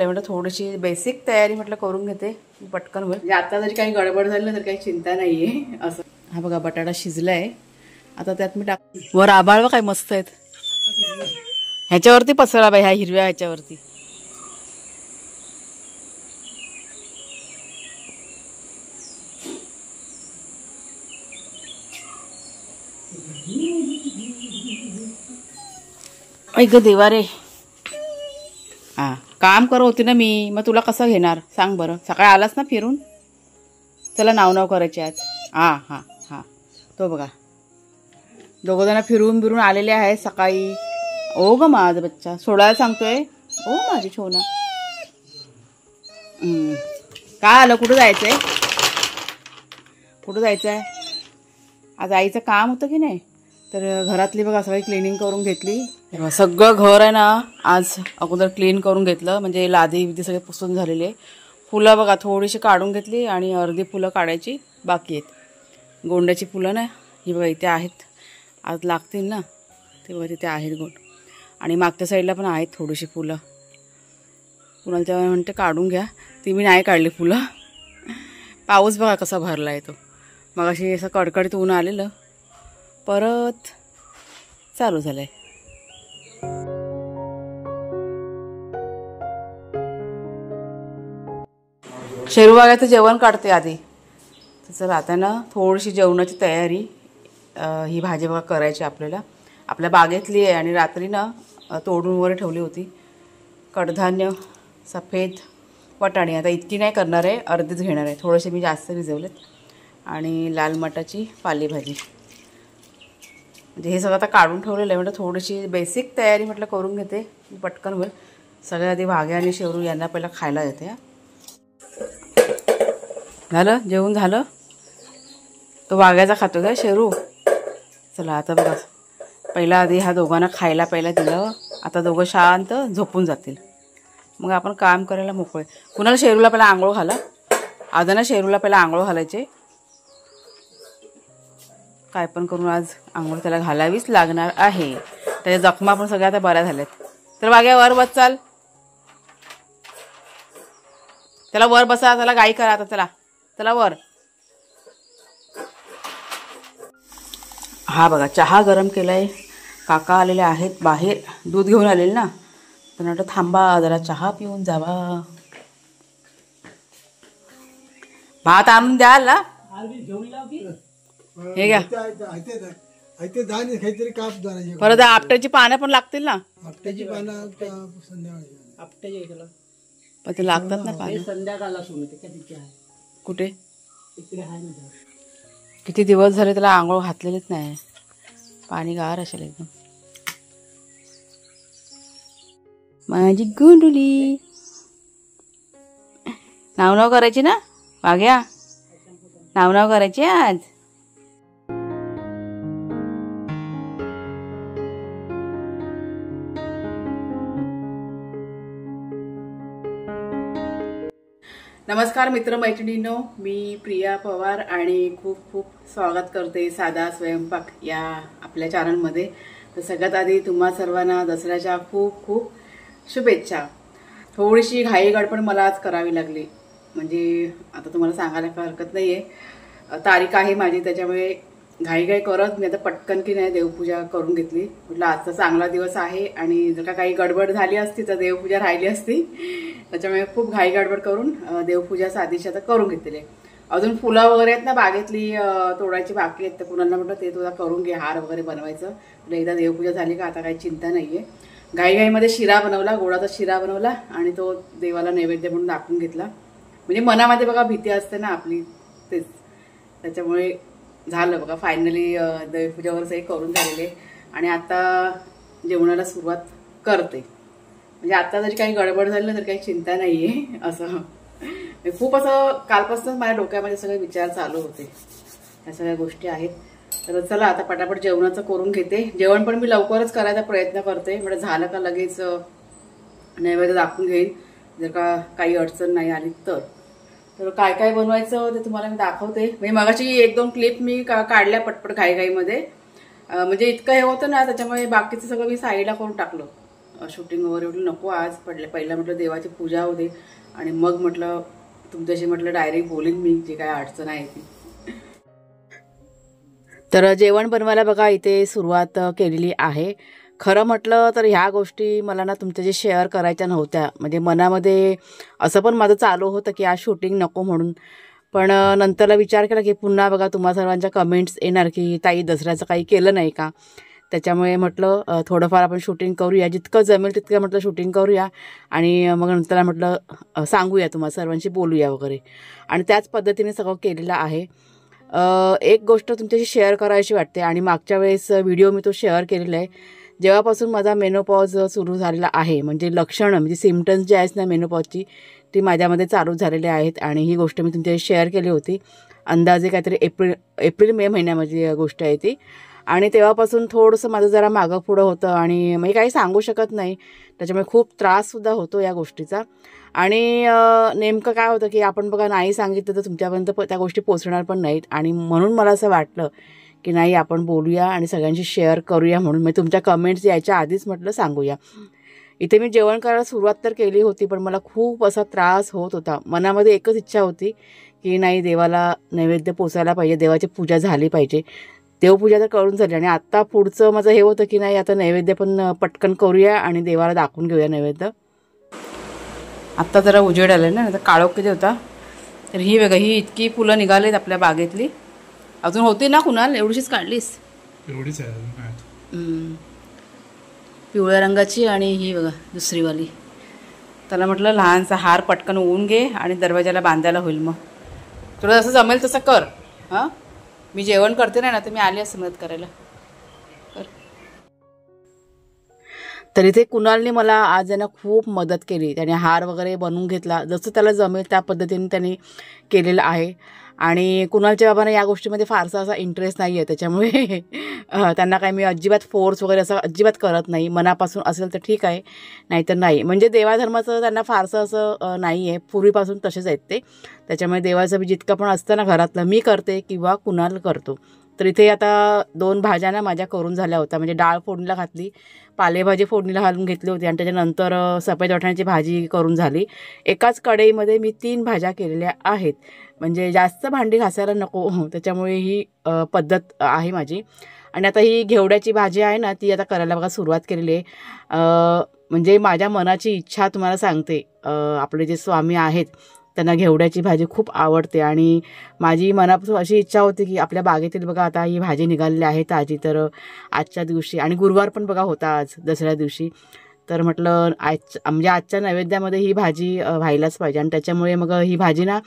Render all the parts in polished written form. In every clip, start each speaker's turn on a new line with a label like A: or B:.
A: म्हटलं थोडीशी बेसिक तयारी म्हटलं करून घेते पटकन होईल. म्हणजे आता जरी काही गडबड झाली तर काही चिंता नाहीये. असं हा बघा बटाटा शिजलाय. आता त्यात मी वर आभाळ काय मस्त आहेत. ह्याच्यावरती पसरा बाई ह्या हिरव्या ह्याच्यावरती. ऐक देवा रे. हा काम करत होती ना मी, मग तुला कसं घेणार सांग बरं. सकाळी आलास ना फिरून. चला नाव करायचे आज. हा हा हा तो बघा दोघं जण फिरून बिरून आलेले आहेत सकाळी. ओ ग माझा बच्चा सोडायला सांगतोय. ओ माझी छोना. काय आलं कुठं जायचंय. कुठं जायचंय आज. आईचं काम होतं की नाही तर घरातली बघा सगळी क्लिनिंग करून घेतली. सगळं घर आहे ना आज अगोदर क्लीन करून घेतलं. म्हणजे लादी बिदी सगळे पुसून झालेले. फुलं बघा थोडीशी काढून घेतली आणि अर्धी फुलं काढायची बाकी आहेत. गोंड्याची फुलं ना ही बघा इथे आहेत. आज लागतील ना तेव्हा तिथे आहेत गोंड. आणि मागच्या साईडला पण आहेत थोडीशी फुलं. कुणाला तेव्हा म्हणते काढून घ्या. ती मी नाही काढली फुलं. पाऊस बघा कसा भरला आहे तो. मग अशी असं कडकडीत ऊन आलेलं परत चालू झालंय. शेरू बागायचं जेवण काढते आधी. तर चला आता ना थोडीशी जेवणाची तयारी. ही भाजी बघा करायची आपल्याला. आपल्या बागेतली आहे आणि रात्री ना तोडून वगैरे ठेवली होती. कडधान्य सफेद वाटाणे. आता इतकी नाही करणार आहे अर्धीच घेणार आहे. थोडेसे मी जास्त भिजवलेत. आणि लाल मटाची पालेभाजी. म्हणजे हे सगळं आता काढून ठेवलेलं आहे. म्हटलं थोडीशी बेसिक तयारी म्हटलं करून घेते पटकन होईल. सगळ्या आधी भाग्या आणि शेरू यांना पहिला खायला देते. झालं जेवण झालं. तो वाघ्याचा खातो का शेरू. चला आता बघा पहिला आधी ह्या दोघांना खायला पहिला दिलं. आता दोघं शांत झोपून जातील मग आपण काम करायला मोकळे. कुणाला शेरूला पहिला आंघोळ घाला. आता ना शेरूला पहिला आंघोळ घालायचे. काय पण करून आज आंघोळ त्याला घालावीच लागणार आहे. त्याच्या जखमा पण सगळ्या आता बऱ्या झाल्यात. तर वाघ्या वर बस चाल. त्याला वर बसा. त्याला गाई करा आता. चला वर. हा बघा चहा गरम केलाय. काका आलेले आहेत बाहेर. दूध घेऊन आलेले ना तर म्हटलं थांबा जरा चहा पिऊन जावा. भात आणून द्याल ना. हे घ्या. परत आपट्याची पानं पण लागतील ना.
B: आपट्याची पानं
A: पण ते लागतात ना पानं.
B: संध्याकाळला
A: कुठे किती दिवस झाले त्याला आंघोळ घातलेलीच नाही. पाणी गार असेल एकदम. माझी गुंडुली. नाव करायची ना वाघ्या. नाव करायची आज. नमस्कार मित्रमैत्रिणींनो. मी प्रिया पवार आणि खूप खूप स्वागत करते साधा स्वयंपाक या आपल्या चॅनलमध्ये. तर सगळ्यात आधी तुम्हा सर्वांना दसऱ्याच्या खूप खूप शुभेच्छा. थोडीशी घाई गडबड मला आज करावी लागली. म्हणजे आता तुम्हाला सांगायला काही हरकत नाही आहे. तारीख आहे माझी त्याच्यामुळे घाई करत मी आता पटकन की नाही देवपूजा करून घेतली. म्हटलं आजचा चांगला दिवस आहे आणि जर का काही गडबड झाली असती तर देवपूजा राहिली असती. त्याच्यामुळे खूप घाई गडबड करून देवपूजा साधीशी आता करून घेतली. अजून फुलं वगैरे आहेत ना बागेतली तोडायची बाकी आहेत. तर कुणाला म्हटलं ते तुला करून घे. हार वगैरे बनवायचं. एकदा देवपूजा झाली का आता काही चिंता नाहीये. घाईघाईमध्ये शिरा बनवला. गोडाचा शिरा बनवला आणि तो देवाला नैवेद्य म्हणून दाखवून घेतला. म्हणजे मनामध्ये बघा भीती असते ना आपली तेच. त्याच्यामुळे झालं बघा फायनली देवपूजा वगैरे सगळी करून झालेले. आणि आता जेवणाला सुरुवात करते. म्हणजे आता जरी काही गडबड झाली ना तर काही चिंता नाहीये. असं खूप असं कालपासूनच माझ्या डोक्यामध्ये सगळे विचार चालू होते. ह्या सगळ्या गोष्टी आहेत. तर चला आता पटापट जेवणाचं करून घेते. जेवण पण मी लवकरच करायचा प्रयत्न करते. म्हणजे झालं का लगेच नैवेद्य दाखवून घेईन जर का काही अडचण नाही आली तर. तर काय काय बनवायचं ते तुम्हाला मी दाखवते. म्हणजे मगाशी एक दोन क्लिप मी काढल्या पटपट घाईघाईमध्ये. म्हणजे इतकं हे होतं ना त्याच्यामुळे बाकीचं सगळं मी साईडला करून टाकलं. शूटिंग वगैरे म्हटलं नको आज पहिला म्हटलं देवाची पूजा होते आणि मग म्हटलं तुमच्याशी म्हटलं डायरेक्ट बोलीन मी जे काय अडचण आहे ती. तर जेवण बनवायला बघा इथे सुरुवात केलेली आहे. खरं म्हटलं तर ह्या गोष्टी मला ना तुमच्याशी शेअर करायच्या नव्हत्या. म्हणजे मनामध्ये असं पण माझं चालू होतं की आज शूटिंग नको म्हणून. पण नंतरला विचार केला की पुन्हा बघा तुम्हा सर्वांच्या कमेंट्स येणार की ताई दसऱ्याचं काही केलं नाही का. त्याच्यामुळे म्हटलं थोडंफार आपण शूटिंग करूया, जितकं जमेल तितकं म्हटलं शूटिंग करूया आणि मग नंतर म्हटलं सांगूया तुम्हा सर्वांशी बोलूया वगैरे. आणि त्याच पद्धतीने सगळं केलेलं आहे. एक गोष्ट तुमच्याशी शेअर करायची वाटते आणि मागच्या वेळेस व्हिडिओ मी तो शेअर केलेला आहे. जेव्हापासून माझा मेनोपॉज सुरू झालेला आहे म्हणजे लक्षणं म्हणजे सिम्पटम्स जे आहेत ना मेनोपॉजची ती माझ्यामध्ये चालू झालेली आहेत आणि ही गोष्ट मी तुमच्याशी शेअर केली होती. अंदाजे काहीतरी एप्रिल मे महिन्यामध्ये गोष्ट आहे ती. आणि तेव्हापासून थोडंसं माझं जरा मागं पुढं होतं आणि मी काही सांगू शकत नाही. त्याच्यामुळे खूप त्राससुद्धा होतो या गोष्टीचा. आणि नेमकं काय होतं की आपण बघा नाही सांगितलं तर तुमच्यापर्यंत त्या गोष्टी पोचणार पण नाहीत. आणि म्हणून मला असं वाटलं की नाही आपण बोलूया आणि सगळ्यांशी शेअर करूया म्हणून मी तुमच्या कमेंट्स यायच्या आधीच म्हटलं सांगूया. इथे मी जेवण करायला सुरुवात तर केली होती पण मला खूप असा त्रास होत होता. मनामध्ये एकच इच्छा होती की नाही देवाला नैवेद्य पोचायला पाहिजे, देवाची पूजा झाली पाहिजे. देवपूजा तर करून झाली आणि आत्ता पुढचं माझं हे होतं की नाही आता नैवेद्य पण पटकन करूया आणि देवाला दाखवून घेऊया नैवेद्य. आत्ता जरा उजेड आलं ना, आता काळोख किती होता. तर ही बघा ही इतकी फुलं निघालीत आपल्या बागेतली. अजून होती ना कुणाल, एवढीशीच काढलीस?
B: एवढीच आहे.
A: पिवळ्या रंगाची आणि ही बघा दुसरीवाली. त्याला म्हटलं लहानसा हार पटकन उडून घे आणि दरवाजाला बांधायला होईल. मग तुला जसं जमेल तसं कर. हां मी जेवण करते ना तर मी आली असं मदत करायला. तर इथे कुणालने मला आज यांना खूप मदत केली. त्याने हार वगैरे बनवून घेतला, जसं त्याला जमेल त्या पद्धतीने त्यांनी केलेलं आहे. आणि कुणालच्या बाबांना या गोष्टीमध्ये फारसा असा इंटरेस्ट नाही आहे. त्याच्यामुळे त्यांना काही मी अजिबात फोर्स वगैरे असं अजिबात करत नाही. मनापासून असेल तर ठीक आहे, नाहीतर नाही. म्हणजे देवाधर्माचं त्यांना फारसं असं नाही आहे, पूर्वीपासून तसेच आहेत ते. त्याच्यामुळे देवाचं जितकं पण असतं ना घरातलं मी करते किंवा कुणाल करतो. तर इथे आता 2 भाज्या ना माझ्या करून झाल्या होत्या. म्हणजे डाळ फोडणीला घातली, पालेभाजी फोडणीला घालून घेतली होती आणि त्याच्यानंतर सफेद वाटाण्याची भाजी करून झाली. एकाच कढईमध्ये मी 3 भाज्या केलेल्या आहेत. म्हणजे जास्त भांडी घासायला नको त्याच्यामुळे ही पद्धत आहे माझी. आणि आता ही घेवड्याची भाजी आहे ना ती आता करायला बघा सुरुवात केलेली आहे. म्हणजे माझ्या मनाची इच्छा तुम्हाला सांगते. आपले जे स्वामी आहेत त्यांना घेवड्याची भाजी खूप आवडते आणि माझी मनापासून अशी इच्छा होती की आपल्या बागेतील बघा आता ही भाजी निघालेली आहे ताजी. तर आजच्या दिवशी आणि गुरुवार पण बघा होता आज दसऱ्या दिवशी. तर म्हटलं म्हणजे आजच्या नैवेद्यामध्ये ही भाजी व्हायलाच पाहिजे. आणि त्याच्यामुळे मग ही भाजी ना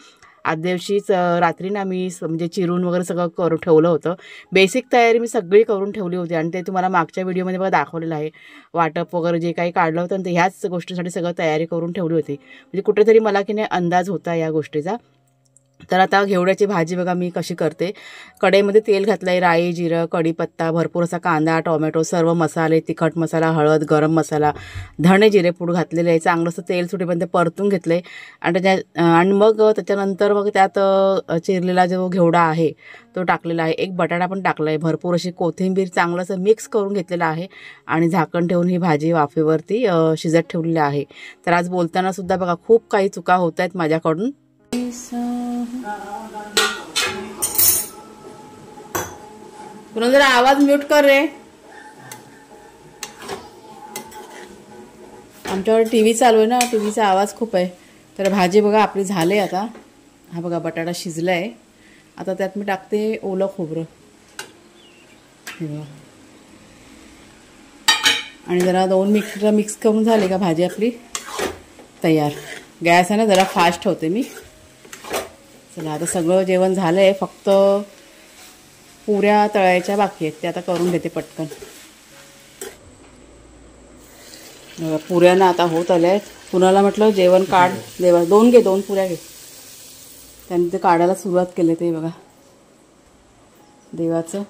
A: आदल्या दिवशीच रात्री ना मी म्हणजे चिरून वगैरे सगळं करून ठेवलं होतं. बेसिक तयारी मी सगळी करून ठेवली होती आणि ते तुम्हाला मागच्या व्हिडिओमध्ये बघा दाखवलेलं आहे. वाटप वगैरे जे काही काढलं होतं ते ह्याच गोष्टीसाठी सगळं तयारी करून ठेवली होती. म्हणजे कुठेतरी मला की नाही अंदाज होता या गोष्टीचा. तर आता घेवड्याची भाजी बघा मी कशी करते. कढईमध्ये तेल घातलं आहे, राई, जिरं, कढीपत्ता, भरपूर असा कांदा, टोमॅटो, सर्व मसाले, तिखट मसाला, हळद, गरम मसाला, धणे जिरे पूड घातलेले आहे. चांगलं असं तेल सुटेपर्यंत परतून घेतलं आहे आणि मग त्याच्यानंतर मग त्यात चिरलेला जो घेवडा आहे तो टाकलेला आहे. एक बटाटा पण टाकला आहे. भरपूर अशी कोथिंबीर चांगलं असं मिक्स करून घेतलेलं आहे आणि झाकण ठेवून ही भाजी वाफेवरती शिजत ठेवलेली आहे. तर आज बोलताना सुद्धा बघा खूप काही चुका होत आहेत माझ्याकडून. पुन्हा जरा आवाज म्यूट कर रे. आमच्याकडे टीव्ही चालू आहे ना, टीव्हीचा आवाज खूप आहे. तर भाजी बघा आपली झाली आता. हा बघा बटाटा शिजला आहे. आता त्यात मी टाकते ओलं खोबरं आणि जरा 2 मिक्स करून झाले का भाजी आपली तयार. गॅस आहे ना जरा फास्ट ठेवते मी. चला आता सगळं जेवण झालं आहे, फक्त पुऱ्या तळायच्या बाकी आहेत. ते आता करून घेते पटकन. पुऱ्या ना आता होत आल्या आहेत. कुणाला म्हटलं जेवण काढ देवा. 2 पुऱ्या घे. त्यांनी ते काढायला सुरुवात केली. ते बघा देवाचं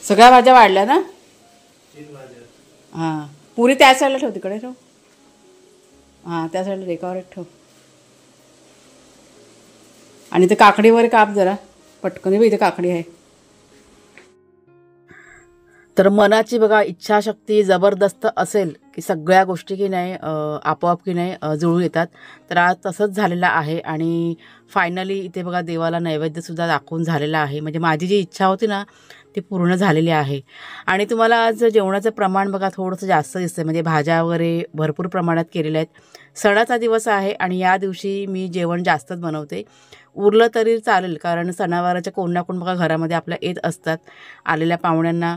A: सगळ्या भाज्या वाढल्या ना. हां पुरी त्या साईडला ठेव, तिकडे ठेव. हां त्या साईडला रेकावर ठेव. आणि ते काकडी वगैरे काप जरा पटकन. इथे काकडी आहे. तर मनाची बघा इच्छाशक्ती जबरदस्त असेल की सगळ्या गोष्टी की नाही आपोआप की नाही जुळून येतात. तर आज तसंच झालेलं आहे आणि फायनली इथे बघा देवाला नैवेद्यसुद्धा दाखवून झालेला आहे. म्हणजे माझी जी इच्छा होती ना ती पूर्ण झालेली आहे. आणि तुम्हाला आज जेवणाचं प्रमाण बघा थोडंसं जास्त दिसतं, म्हणजे भाज्या वगैरे भरपूर प्रमाणात केलेल्या आहेत. सणाचा दिवस आहे आणि या दिवशी मी जेवण जास्तच बनवते. उरलं तरी चालेल, कारण सणावाराच्या कोण ना कोण बघा घरामध्ये आपल्या येत असतात. आलेल्या पाहुण्यांना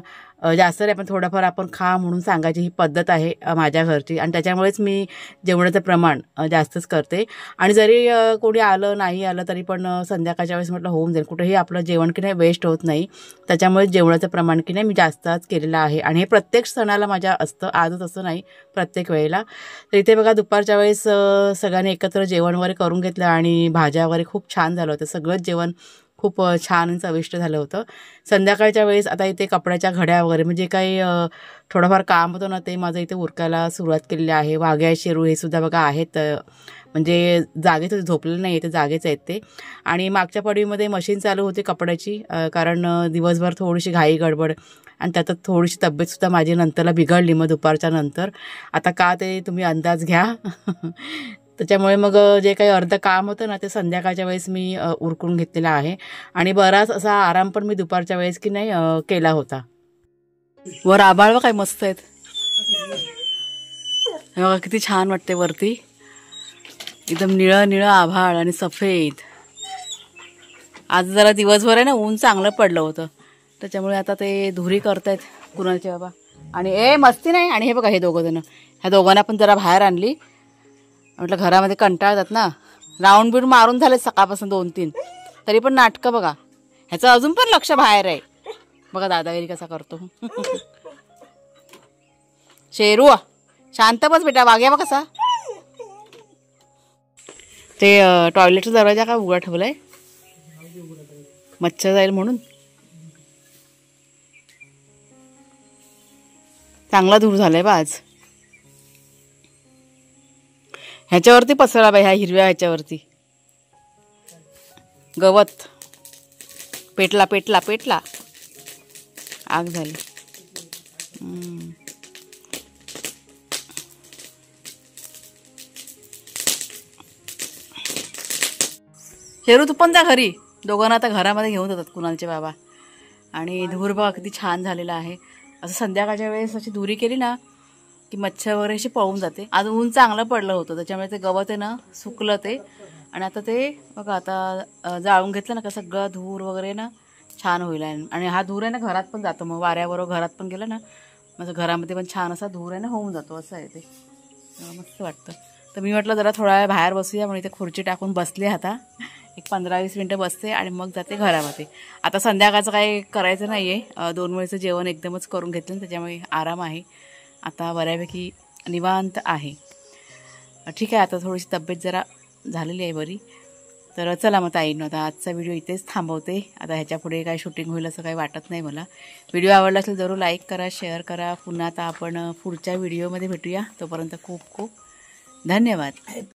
A: जास्त नाही पण थोडंफार आपण खा म्हणून सांगायची ही पद्धत आहे माझ्या घरची. आणि त्याच्यामुळेच मी जेवणाचं प्रमाण जास्तच करते. आणि जरी कोणी आलं नाही आलं तरी पण संध्याकाळच्या वेळेस म्हटलं होऊन जाईल, कुठेही आपलं जेवण की नाही वेस्ट होत नाही. त्याच्यामुळे जेवणाचं प्रमाण की नाही मी जास्तच केलेलं आहे. आणि हे प्रत्येक सणाला माझ्या असतं, आजच असं नाही, प्रत्येक वेळेला. तर इथे बघा दुपारच्या वेळेस सगळ्यांनी एकत्र जेवण वगैरे करून घेतलं आणि भाज्या वगैरे खूप छान झालं होतं. सगळंच जेवण खूप छान आणि चविष्ट झालं होतं. संध्याकाळच्या वेळेस आता इथे कपड्याच्या घड्या वगैरे म्हणजे काही थोडंफार काम होतं ना ते माझं इथे उरकायला सुरुवात केलेली आहे. वाघ्या शेरू हे सुद्धा बघा आहेत, म्हणजे जागेच झोपलेलं नाही, ते जागेच आहेत ते. आणि मागच्या पडवीमध्ये मशीन चालू होती कपड्याची, कारण दिवसभर थोडीशी घाई गडबड आणि त्यातच थोडीशी तब्येतसुद्धा माझी नंतरला बिघडली मग दुपारच्या नंतर. आता का ते तुम्ही अंदाज घ्या. त्याच्यामुळे मग जे काही अर्धं काम होतं ना ते संध्याकाळच्या वेळेस मी उरकून घेतलेलं आहे. आणि बराच असा आराम पण मी दुपारच्या वेळेस की नाही केला होता. वर आभाळ काय मस्त आहेत, हे बघा किती छान वाटते वरती, एकदम निळं निळं आभाळ आणि सफेद. आज जरा दिवसभर आहे ना ऊन चांगलं पडलं होतं, त्याच्यामुळे आता ते धुरी करतायत कुणालचे बाबा. आणि मस्ती नाही. आणि हे बघा हे दोघं जण, ह्या दोघांना पण जरा बाहेर आणली, म्हटलं घरामध्ये कंटाळतात ना. राऊंड बीड मारून झाले सकाळपासून 2-3, तरी पण नाटकं बघा. ह्याचं अजून पण लक्ष बाहेर आहे बघा, दादागिरी कसा करतो. शेरू शांत बस बेटा, वाग्या बघ कसा. ते टॉयलेटचा दरवाजा का उघडा ठेवलाय, मच्छर जाईल म्हणून. चांगला धूर झालाय बा आज. ह्याच्यावरती पसरला बाई, ह्या हिरव्या ह्याच्यावरती गवत पेटला पेटला पेटला, आग झाली. शेरू तू पण जा घरी. दोघांना आता घरामध्ये घेऊन जातात कुणालचे बाबा. आणि धूर बघा किती छान झालेला आहे. असं संध्याकाळच्या वेळेस अशी धुरी केली ना की मच्छर वगैरे अशी पळून जाते. आज ऊन चांगलं पडलं होतं त्याच्यामुळे ते गवत आहे ना सुकलं ते. आणि आता ते बघा आता जाळून घेतलं ना का सगळं धूर वगैरे ना छान होईल. आणि हा धूर आहे ना घरात पण जातो, मग वाऱ्याबरोबर घरात पण गेलं ना माझं घरामध्ये पण छान असा धूर आहे ना होऊन जातो. असं आहे ते, मस्त वाटतं. तर मी म्हटलं जरा थोडा वेळ बाहेर बसूया म्हणून इथे खुर्ची टाकून बसले. आता एक 15-20 मिनटं बसते आणि मग जाते घरामध्ये. आता संध्याकाळचं काही करायचं नाही आहे, 2 वेळेचं जेवण एकदमच करून घेतलं, त्याच्यामुळे आराम आहे आता, बऱ्यापैकी निवांत आहे. ठीक आहे, आता थोडीशी तब्येत जरा झालेली आहे बरी. तर चला मग ताईंनो, आता आजचा व्हिडिओ इथेच थांबवते. आता ह्याच्या पुढे काय शूटिंग होईल असं काही वाटत नाही मला. व्हिडिओ आवडला असेल जरूर लाईक करा, शेअर करा. पुन्हा आता आपण पुढच्या व्हिडिओमध्ये भेटूया. तोपर्यंत खूप खूप धन्यवाद.